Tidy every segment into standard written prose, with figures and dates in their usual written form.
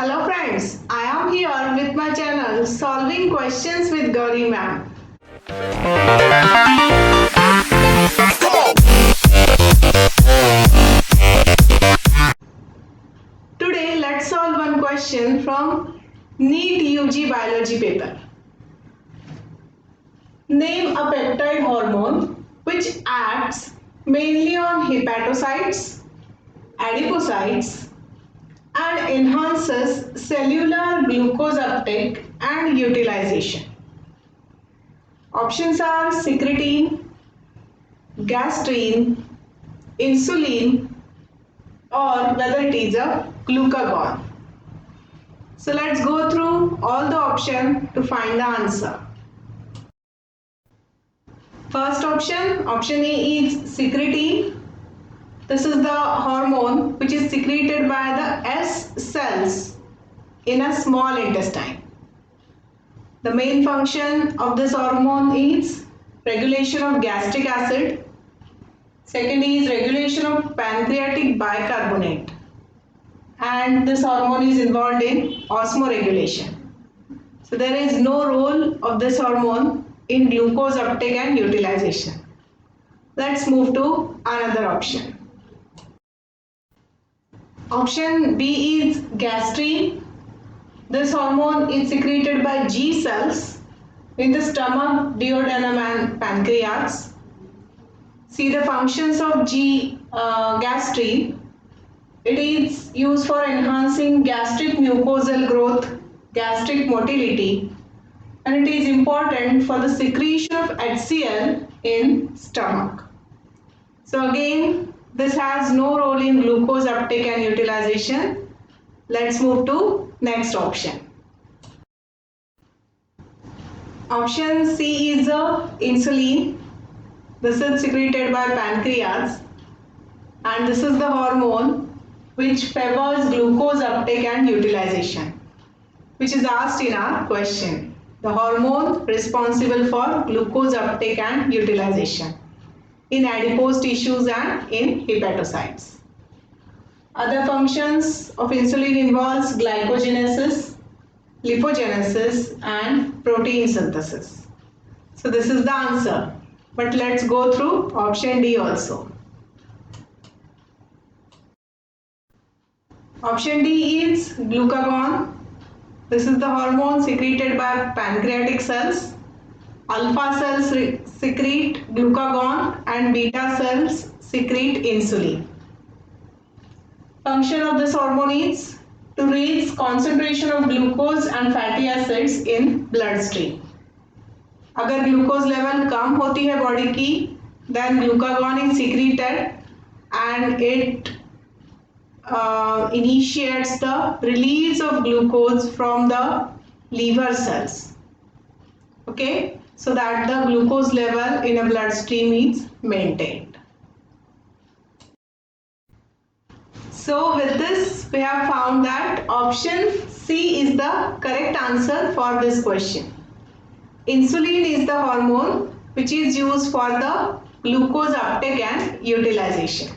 Hello friends, I am here with my channel Solving Questions with Gauri Ma'am. Today let's solve one question from NEET UG Biology paper. Name a peptide hormone which acts mainly on hepatocytes, adipocytes and enhances cellular glucose uptake and utilization. Options are secretin, gastrin, insulin, or whether it is a glucagon. So let's go through all the options to find the answer. First option, option A is secretin. This is the hormone which is secreted by the S cells in a small intestine. The main function of this hormone is regulation of gastric acid. Second is regulation of pancreatic bicarbonate. And this hormone is involved in osmoregulation. So there is no role of this hormone in glucose uptake and utilization. Let's move to another option. Option B is gastrin. This hormone is secreted by G cells in the stomach, duodenum and pancreas. See the functions of gastrin. It is used for enhancing gastric mucosal growth, gastric motility, and it is important for the secretion of HCl in stomach. So again, this has no role in glucose uptake and utilization. Let's move to next option. Option C is insulin. This is secreted by pancreas and this is the hormone which favors glucose uptake and utilization, which is asked in our question. The hormone responsible for glucose uptake and utilization in adipose tissues and in hepatocytes. Other functions of insulin involves glycogenesis, lipogenesis and protein synthesis. So this is the answer. But let's go through option D also. Option D is glucagon. This is the hormone secreted by pancreatic cells. Alpha cells secrete glucagon and beta cells secrete insulin. Function of this hormone is to raise concentration of glucose and fatty acids in bloodstream. अगर glucose level कम होती है body की, then glucagon is secreted and it initiates the release of glucose from the liver cells. Okay, so that the glucose level in a bloodstream is maintained. So with this, we have found that option C is the correct answer for this question. Insulin is the hormone which is used for the glucose uptake and utilization.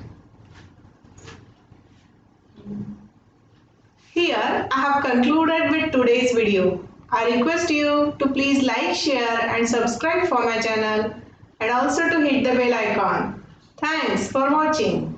Here I have concluded with today's video. I request you to please like, share and subscribe for my channel and also to hit the bell icon. Thanks for watching.